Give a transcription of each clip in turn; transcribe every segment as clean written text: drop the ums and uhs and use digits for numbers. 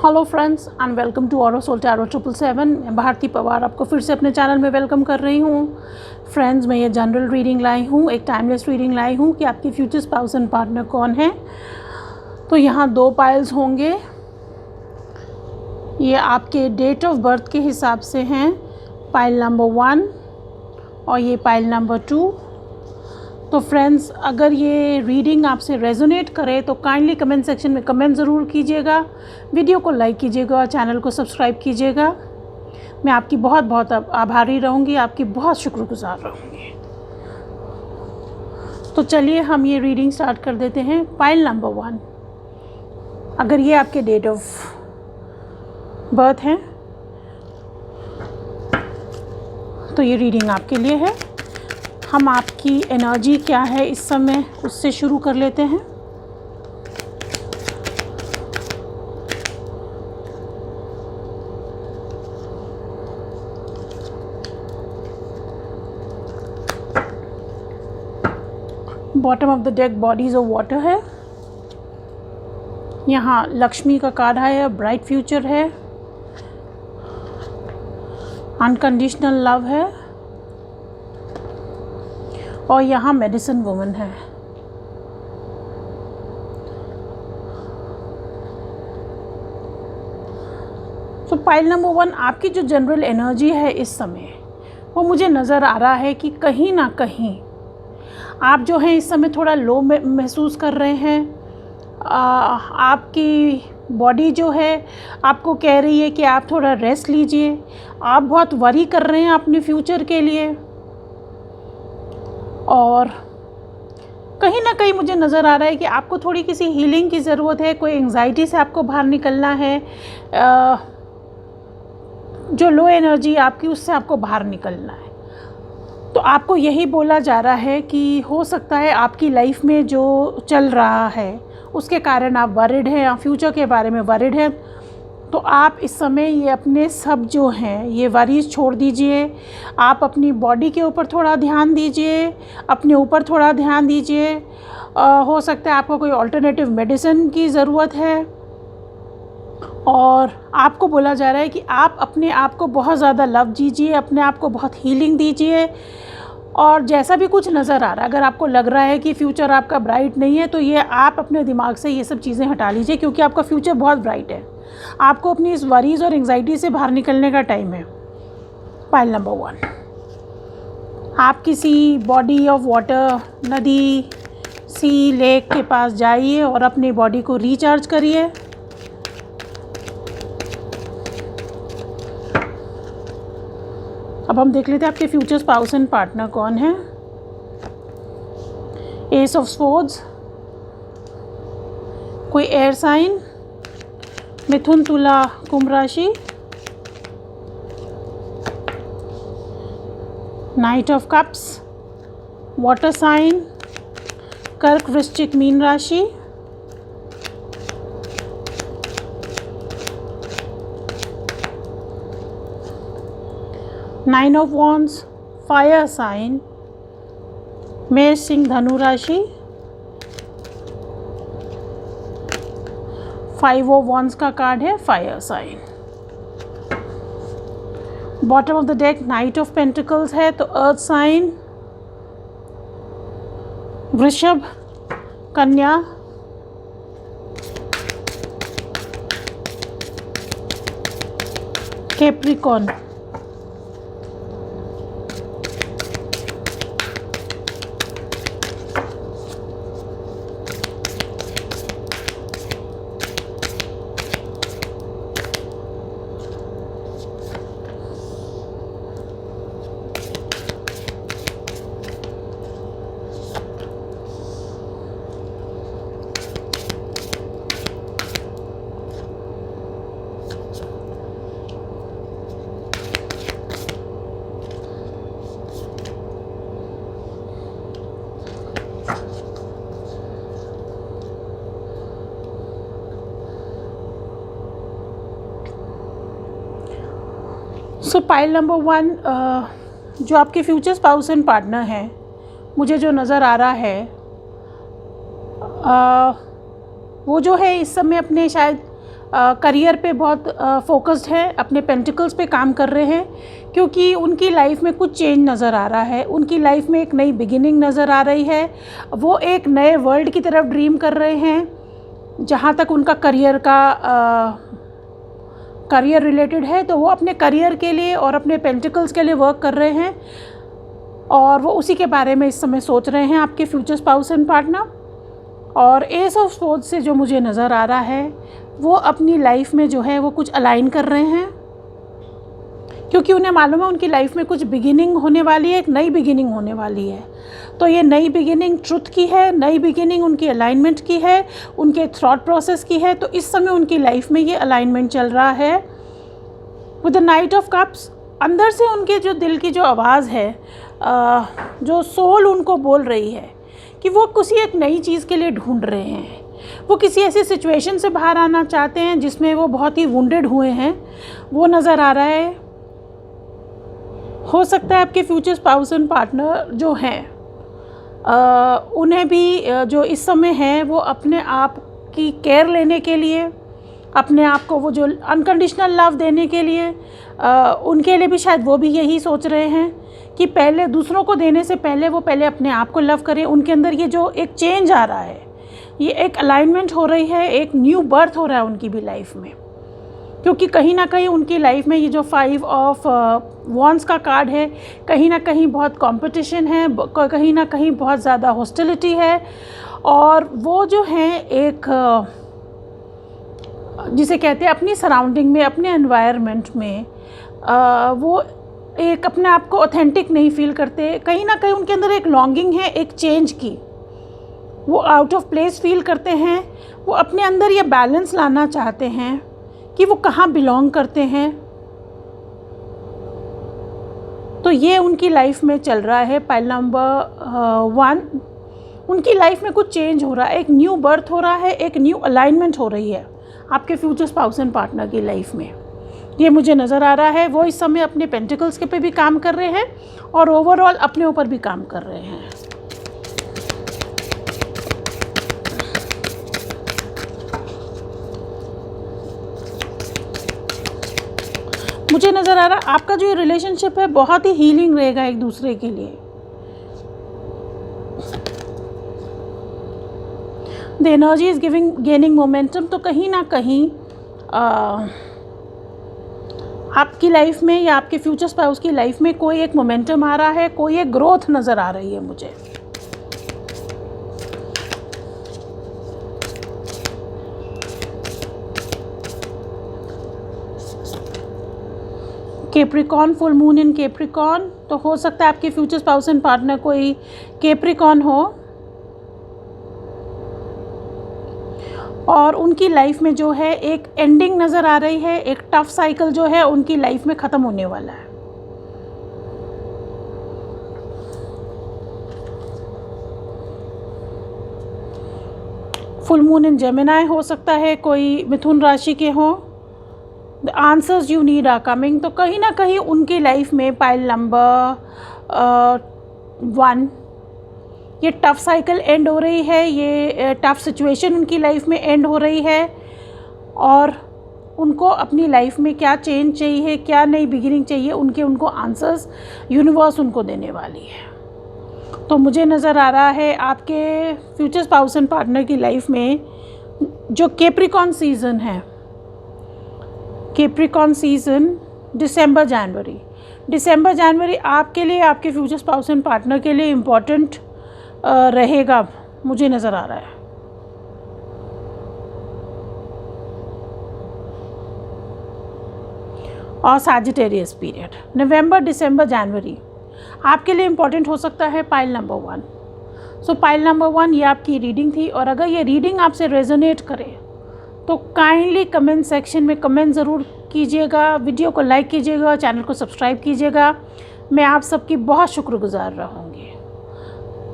Hello friends and welcome to ऑरोसोल tarot 777। मैं भारती पवार आपको फिर से अपने चैनल में वेलकम कर रही हूँ। फ्रेंड्स, मैं ये जनरल रीडिंग लाई हूँ, एक टाइमलेस रीडिंग लाई हूँ कि आपकी फ्यूचर स्पाउस एंड पार्टनर कौन है। तो यहाँ दो पाइल्स होंगे। ये आपके डेट ऑफ बर्थ के हिसाब से हैं, पाइल नंबर 1 और ये पाइल नंबर 2। तो फ्रेंड्स, अगर ये रीडिंग आपसे रेजोनेट करे तो काइंडली कमेंट सेक्शन में कमेंट ज़रूर कीजिएगा, वीडियो को लाइक कीजिएगा और चैनल को सब्सक्राइब कीजिएगा। मैं आपकी बहुत बहुत आभारी रहूँगी, आपकी बहुत शुक्रगुजार रहूँगी। तो चलिए हम ये रीडिंग स्टार्ट कर देते हैं। पाइल नंबर 1, अगर ये आपके डेट ऑफ बर्थ हैं तो ये रीडिंग आपके लिए है। हम आपकी एनर्जी क्या है इस समय उससे शुरू कर लेते हैं। Bottom of the deck bodies of water है। यहाँ लक्ष्मी का कार्ड है, ब्राइट फ्यूचर है, अनकंडीशनल लव है और यहाँ मेडिसिन वुमन है। तो पाइल नंबर 1, आपकी जो जनरल एनर्जी है इस समय वो मुझे नज़र आ रहा है कि कहीं ना कहीं आप जो हैं इस समय थोड़ा लो महसूस कर रहे हैं। आपकी बॉडी जो है आपको कह रही है कि आप थोड़ा रेस्ट लीजिए। आप बहुत वरी कर रहे हैं अपने फ्यूचर के लिए और कहीं ना कहीं मुझे नज़र आ रहा है कि आपको थोड़ी किसी हीलिंग की ज़रूरत है। कोई एंग्जाइटी से आपको बाहर निकलना है। जो लो एनर्जी आपकी उससे आपको बाहर निकलना है। तो आपको यही बोला जा रहा है कि हो सकता है आपकी लाइफ में जो चल रहा है उसके कारण आप वरिड हैं, आप फ्यूचर के बारे में वरिड हैं। तो आप इस समय ये अपने सब जो हैं ये वरीज छोड़ दीजिए। आप अपनी बॉडी के ऊपर थोड़ा ध्यान दीजिए, अपने ऊपर थोड़ा ध्यान दीजिए। हो सकता है आपको कोई अल्टरनेटिव मेडिसिन की ज़रूरत है और आपको बोला जा रहा है कि आप अपने आप को बहुत ज़्यादा लव दीजिए, अपने आप को बहुत हीलिंग दीजिए। और जैसा भी कुछ नज़र आ रहा है, अगर आपको लग रहा है कि फ्यूचर आपका ब्राइट नहीं है तो ये आप अपने दिमाग से ये सब चीज़ें हटा लीजिए, क्योंकि आपका फ्यूचर बहुत ब्राइट है। आपको अपनी इस वरीज़ और एंग्जाइटी से बाहर निकलने का टाइम है। पाइल नंबर 1, आप किसी बॉडी ऑफ वाटर, नदी, सी, लेक के पास जाइए और अपनी बॉडी को रिचार्ज करिए। अब हम देख लेते हैं आपके फ्यूचर स्पाउस एंड पार्टनर कौन है। एस ऑफ स्वॉर्ड्स, कोई एयर साइन, मिथुन, तुला, कुंभ राशि, knight of cups, water sign, कर्क, वृश्चिक, मीन राशि, nine of wands, fire sign, मेष, सिंह, धनु राशि, 5 ऑफ वॉन्ड्स का कार्ड है, fire sign. Bottom of the deck knight of pentacles है, तो अर्थ साइन, वृषभ, कन्या, कैप्रिकॉर्न। सो पाइल नंबर 1, जो आपके फ्यूचर स्पाउस एंड पार्टनर हैं, मुझे जो नज़र आ रहा है वो जो है इस समय अपने शायद करियर पे बहुत फोकस्ड है, अपने पेंटिकल्स पे काम कर रहे हैं, क्योंकि उनकी लाइफ में कुछ चेंज नज़र आ रहा है, उनकी लाइफ में एक नई बिगिनिंग नज़र आ रही है। वो एक नए वर्ल्ड की तरफ ड्रीम कर रहे हैं। जहाँ तक उनका करियर रिलेटेड है, तो वो अपने करियर के लिए और अपने पेंटिकल्स के लिए वर्क कर रहे हैं, और वो उसी के बारे में इस समय सोच रहे हैं आपके फ्यूचर स्पाउस एंड पार्टनर। और एस ऑफ सोर्ड्स से जो मुझे नज़र आ रहा है, वो अपनी लाइफ में जो है वो कुछ अलाइन कर रहे हैं, क्योंकि उन्हें मालूम है उनकी लाइफ में कुछ बिगिनिंग होने वाली है, एक नई बिगिनिंग होने वाली है। तो ये नई बिगिनिंग ट्रुथ की है, नई बिगिनिंग उनकी अलाइनमेंट की है, उनके थॉट प्रोसेस की है। तो इस समय उनकी लाइफ में ये अलाइनमेंट चल रहा है। With the night of cups, अंदर से उनके जो दिल की जो आवाज़ है, जो सोल उनको बोल रही है कि वो किसी एक नई चीज़ के लिए ढूंढ रहे हैं। वो किसी ऐसी सिचुएशन से बाहर आना चाहते हैं जिसमें वो बहुत ही वुंडेड हुए हैं, वो नज़र आ रहा है। हो सकता है आपके फ्यूचर स्पाउस एंड पार्टनर जो हैं, उन्हें भी जो इस समय है वो अपने आप की केयर लेने के लिए, अपने आप को वो जो अनकंडीशनल लव देने के लिए, उनके लिए भी शायद वो भी यही सोच रहे हैं कि पहले दूसरों को देने से पहले वो पहले अपने आप को लव करें। उनके अंदर ये जो एक चेंज आ रहा है, ये एक अलाइनमेंट हो रही है, एक न्यू बर्थ हो रहा है उनकी भी लाइफ में। क्योंकि कहीं ना कहीं उनकी लाइफ में ये जो 5 ऑफ वॉन्ड्स का कार्ड है, कहीं ना कहीं बहुत कंपटीशन है, कहीं ना कहीं बहुत ज़्यादा हॉस्टिलिटी है। और वो जो है एक जिसे कहते हैं अपनी सराउंडिंग में, अपने एनवायरनमेंट में, वो एक अपने आप को ऑथेंटिक नहीं फील करते। कहीं ना कहीं उनके अंदर एक लॉन्गिंग है एक चेंज की, वो आउट ऑफ प्लेस फील करते हैं। वो अपने अंदर ये बैलेंस लाना चाहते हैं कि वो कहाँ बिलोंग करते हैं। तो ये उनकी लाइफ में चल रहा है। पाइल नंबर 1, उनकी लाइफ में कुछ चेंज हो रहा है, एक न्यू बर्थ हो रहा है, एक न्यू अलाइनमेंट हो रही है आपके फ्यूचर स्पाउस एंड पार्टनर की लाइफ में। ये मुझे नज़र आ रहा है। वो इस समय अपने पेंटिकल्स के पे भी काम कर रहे हैं और ओवरऑल अपने ऊपर भी काम कर रहे हैं। मुझे नज़र आ रहा है आपका जो ये रिलेशनशिप है बहुत ही हीलिंग रहेगा एक दूसरे के लिए। The energy is gaining momentum. तो कहीं ना कहीं आपकी लाइफ में या आपके फ्यूचर स्पाउस की लाइफ में कोई एक मोमेंटम आ रहा है, कोई एक ग्रोथ नज़र आ रही है मुझे। Capricorn, full moon in Capricorn. तो हो सकता है आपके फ्यूचर स्पाउस एंड पार्टनर कोई कैप्रिकॉर्न हो और उनकी लाइफ में जो है एक एंडिंग नज़र आ रही है, एक टफ साइकिल जो है उनकी लाइफ में ख़त्म होने वाला है। फुल मून इन जेमिनाई, हो सकता है कोई मिथुन राशि के हों। The answers you need are coming. तो कहीं ना कहीं उनकी लाइफ में पाइल नंबर 1, ये टफ़ साइकिल एंड हो रही है, ये टफ़ सिचुएशन उनकी लाइफ में एंड हो रही है और उनको अपनी लाइफ में क्या चेंज चाहिए, क्या नई बिगिनिंग चाहिए, उनको आंसर्स यूनिवर्स उनको देने वाली है। तो मुझे नज़र आ रहा है आपके फ्यूचर स्पाउस एंड पार्टनर की लाइफ में जो कैप्रिकॉर्न सीज़न है, कैप्रिकॉर्न सीज़न दिसंबर जनवरी आपके लिए, आपके फ्यूचर स्पाउस एंड पार्टनर के लिए इम्पॉर्टेंट रहेगा, मुझे नज़र आ रहा है। और सैजिटेरियस पीरियड नवंबर, दिसंबर, जनवरी आपके लिए इम्पॉर्टेंट हो सकता है। पाइल नंबर 1, सो पाइल नंबर 1 ये आपकी रीडिंग थी। और अगर ये रीडिंग आपसे रेजोनेट करे तो काइंडली कमेंट सेक्शन में कमेंट ज़रूर कीजिएगा, वीडियो को लाइक कीजिएगा, चैनल को सब्सक्राइब कीजिएगा। मैं आप सबकी बहुत शुक्रगुजार रहूँगी।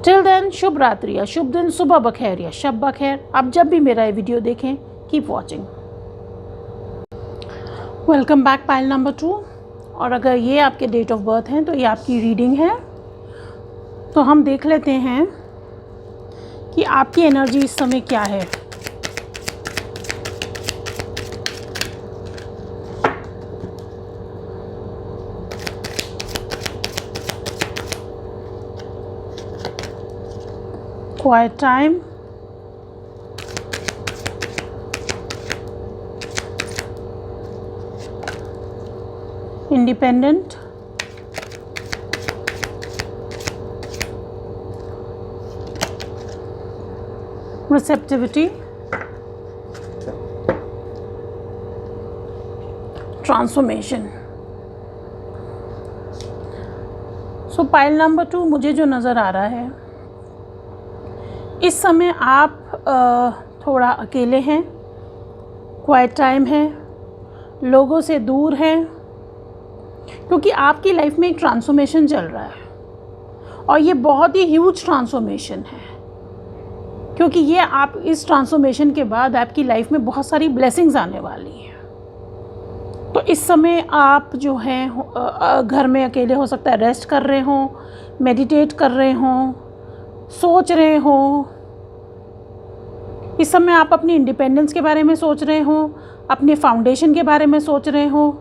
टिल देन, शुभ रात्रि या शुभ दिन, सुबह बखैर या शब बखैर। आप जब भी मेरा ये वीडियो देखें, keep watching. Welcome back pile number 2। और अगर ये आपके डेट ऑफ बर्थ हैं तो ये आपकी रीडिंग है। तो हम देख लेते हैं कि आपकी एनर्जी इस समय क्या है। quiet time, independent, receptivity, transformation. सो पाइल नंबर 2 मुझे जो नज़र आ रहा है, इस समय आप थोड़ा अकेले हैं, क्वाइट टाइम है, लोगों से दूर हैं, क्योंकि आपकी लाइफ में एक ट्रांसफॉर्मेशन चल रहा है और ये बहुत ही ह्यूज ट्रांसफॉर्मेशन है, क्योंकि ये आप इस ट्रांसफॉर्मेशन के बाद आपकी लाइफ में बहुत सारी ब्लेसिंग्स आने वाली हैं। तो इस समय आप जो हैं घर में अकेले, हो सकता है रेस्ट कर रहे हों, मेडिटेट कर रहे हों, सोच रहे हों। इस समय आप अपनी इंडिपेंडेंस के बारे में सोच रहे हों, अपने फाउंडेशन के बारे में सोच रहे हों,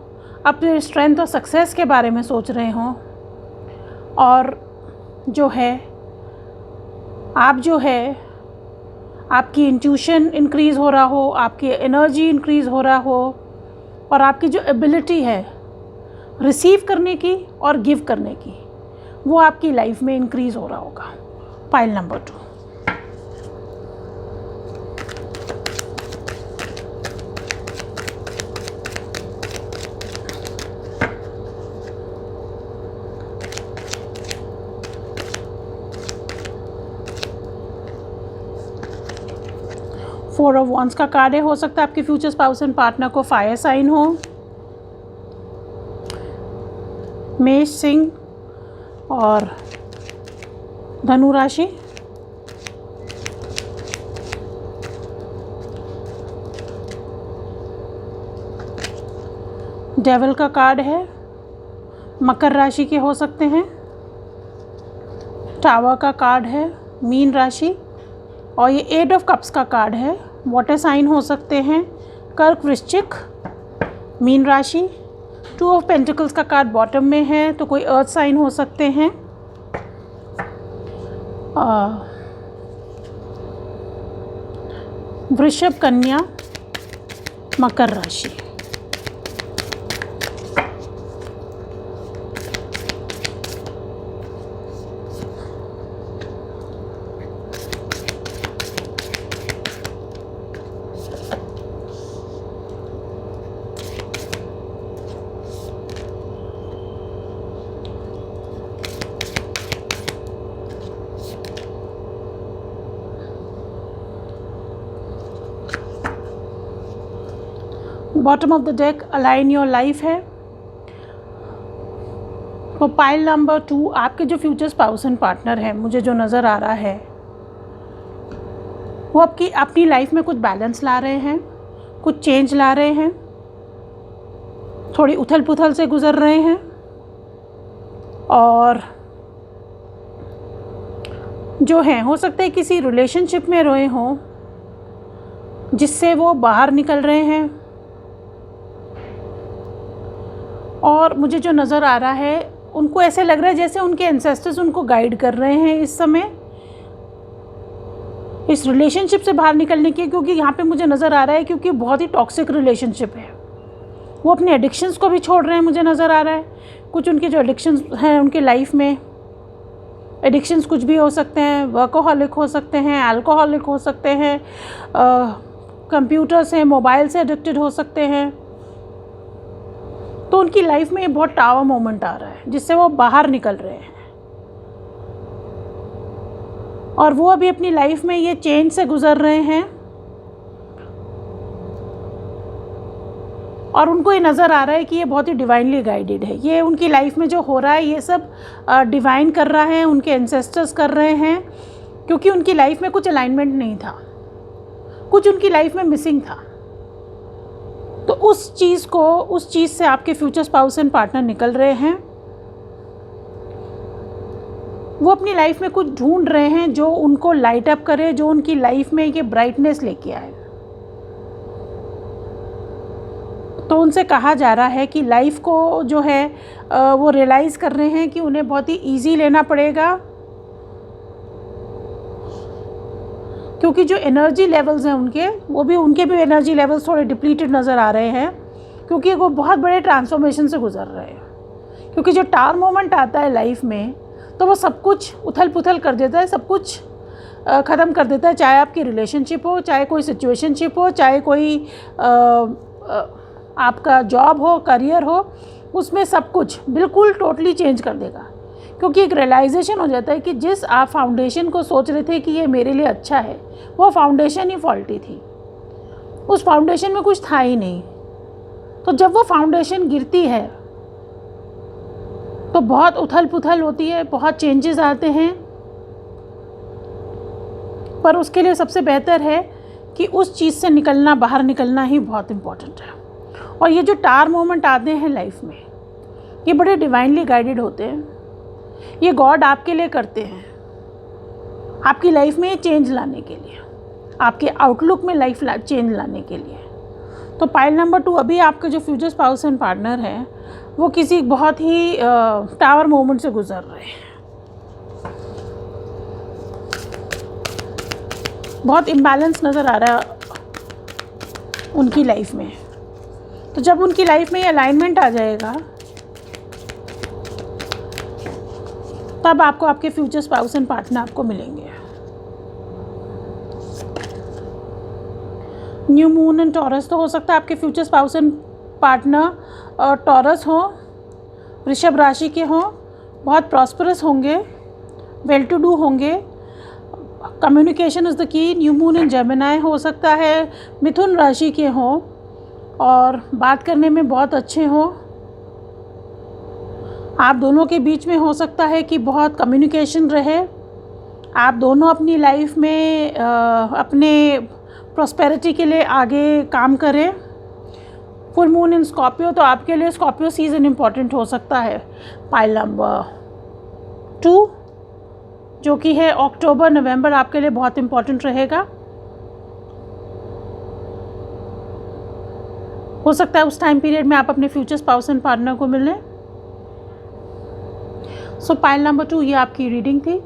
अपने स्ट्रेंथ और सक्सेस के बारे में सोच रहे हों। और जो है आप जो है आपकी इंट्यूशन इंक्रीज़ हो रहा हो, आपकी एनर्जी इंक्रीज़ हो रहा हो, और आपकी जो एबिलिटी है रिसीव करने की और गिव करने की, वो आपकी लाइफ में इंक्रीज़ हो रहा होगा। Pile number 2। Four of wands का कार्ड है। हो सकता है आपके फ्यूचर स्पाउस एंड पार्टनर को फायर साइन हो, मेष, सिंह और धनु राशि। डेविल का कार्ड है, मकर राशि के हो सकते हैं। टावर का कार्ड है, मीन राशि। और ये 8 ऑफ कप्स का कार्ड है, वाटर साइन हो सकते हैं, कर्क, वृश्चिक, मीन राशि। 2 ऑफ पेंटिकल्स का कार्ड बॉटम में है, तो कोई अर्थ साइन हो सकते हैं। वृषभ, कन्या, मकर राशि। Bottom of the deck align your life है। तो पाइल नंबर 2 आपके जो फ्यूचर स्पाउस एंड पार्टनर है, मुझे जो नज़र आ रहा है, वो आपकी अपनी लाइफ में कुछ बैलेंस ला रहे हैं, कुछ चेंज ला रहे हैं, थोड़ी उथल पुथल से गुज़र रहे हैं, और जो हैं हो सकता है किसी रिलेशनशिप में रहे हों जिससे वो बाहर निकल रहे हैं। और मुझे जो नज़र आ रहा है, उनको ऐसे लग रहा है जैसे उनके एंसेस्टर्स उनको गाइड कर रहे हैं इस समय इस रिलेशनशिप से बाहर निकलने के, क्योंकि यहाँ पे मुझे नज़र आ रहा है क्योंकि बहुत ही टॉक्सिक रिलेशनशिप है। वो अपने एडिक्शंस को भी छोड़ रहे हैं, मुझे नज़र आ रहा है। कुछ उनके जो एडिक्शंस हैं उनके लाइफ में, एडिक्शंस कुछ भी हो सकते हैं, वर्कोहॉलिक हो सकते हैं, अल्कोहलिक हो सकते हैं, कंप्यूटर से, मोबाइल से एडिक्टेड हो सकते हैं। तो उनकी लाइफ में ये बहुत टावर मोमेंट आ रहा है जिससे वो बाहर निकल रहे हैं, और वो अभी अपनी लाइफ में ये चेंज से गुज़र रहे हैं। और उनको ये नज़र आ रहा है कि ये बहुत ही डिवाइनली गाइडेड है। ये उनकी लाइफ में जो हो रहा है ये सब डिवाइन कर रहा है, उनके एंसेस्टर्स कर रहे हैं, क्योंकि उनकी लाइफ में कुछ अलाइनमेंट नहीं था, कुछ उनकी लाइफ में मिसिंग था। तो उस चीज़ से आपके फ्यूचर स्पाउस एंड पार्टनर निकल रहे हैं। वो अपनी लाइफ में कुछ ढूंढ रहे हैं जो उनको लाइट अप करे, जो उनकी लाइफ में ये ब्राइटनेस लेके आए। तो उनसे कहा जा रहा है कि लाइफ को जो है वो रियलाइज़ कर रहे हैं कि उन्हें बहुत ही ईजी लेना पड़ेगा, क्योंकि जो एनर्जी लेवल्स हैं उनके भी एनर्जी लेवल्स थोड़े डिप्लीटेड नज़र आ रहे हैं, क्योंकि वो बहुत बड़े ट्रांसफॉर्मेशन से गुजर रहे हैं। क्योंकि जो टावर मोमेंट आता है लाइफ में, तो वो सब कुछ उथल पुथल कर देता है, सब कुछ ख़त्म कर देता है। चाहे आपकी रिलेशनशिप हो, चाहे कोई सिचुएशनशिप हो, चाहे कोई आपका जॉब हो, करियर हो, उसमें सब कुछ बिल्कुल टोटली चेंज कर देगा। क्योंकि एक रियलाइजेशन हो जाता है कि जिस आप फाउंडेशन को सोच रहे थे कि ये मेरे लिए अच्छा है, वो फाउंडेशन ही फॉल्टी थी, उस फाउंडेशन में कुछ था ही नहीं। तो जब वो फाउंडेशन गिरती है तो बहुत उथल पुथल होती है, बहुत चेंजेस आते हैं। पर उसके लिए सबसे बेहतर है कि उस चीज़ से निकलना, बाहर निकलना ही बहुत इम्पोर्टेंट है। और ये जो टावर मोमेंट आते हैं लाइफ में, ये बड़े डिवाइनली गाइडेड होते हैं। ये गॉड आपके लिए करते हैं, आपकी लाइफ में चेंज लाने के लिए, आपके आउटलुक में लाइफ चेंज लाने के लिए। तो पाइल नंबर 2, अभी आपके जो फ्यूचर स्पाउस एंड पार्टनर हैं वो किसी बहुत ही टावर मोमेंट से गुजर रहे हैं। बहुत इम्बैलेंस नज़र आ रहा है उनकी लाइफ में। तो जब उनकी लाइफ में ये अलाइनमेंट आ जाएगा, तब आपको आपके फ्यूचर स्पाउस एंड पार्टनर आपको मिलेंगे। न्यू मून एंड टॉरस, तो हो सकता है आपके future spouse and partner taurus हो, वृषभ राशि के हों, बहुत प्रॉस्परस होंगे, वेल टू डू होंगे। Communication is the key. New moon in Gemini, हो सकता है मिथुन राशि के हों और बात करने में बहुत अच्छे हों। आप दोनों के बीच में हो सकता है कि बहुत कम्युनिकेशन रहे। आप दोनों अपनी लाइफ में अपने प्रॉस्पेरिटी के लिए आगे काम करें। फुल मून इन स्कॉर्पियो, तो आपके लिए स्कॉर्पियो सीज़न इम्पॉर्टेंट हो सकता है। पाइल नंबर 2 जो कि है अक्टूबर नवंबर, आपके लिए बहुत इम्पॉर्टेंट रहेगा। हो सकता है उस टाइम पीरियड में आप अपने फ्यूचर स्पाउस एंड पार्टनर को मिलें। सो पाइल नंबर 2 ये आपकी रीडिंग थी।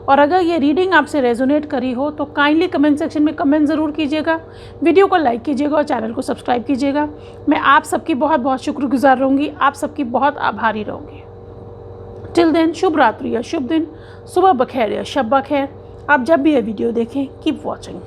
और अगर ये रीडिंग आपसे रेजोनेट करी हो तो काइंडली कमेंट सेक्शन में कमेंट ज़रूर कीजिएगा, वीडियो को लाइक कीजिएगा और चैनल को सब्सक्राइब कीजिएगा। मैं आप सबकी बहुत बहुत शुक्रगुजार रहूँगी, आप सबकी बहुत आभारी रहूँगी। टिल देन, शुभ रात्रि या शुभ दिन, सुबह बखैर या शब बखैर। आप जब भी ये वीडियो देखें, कीप वॉचिंग।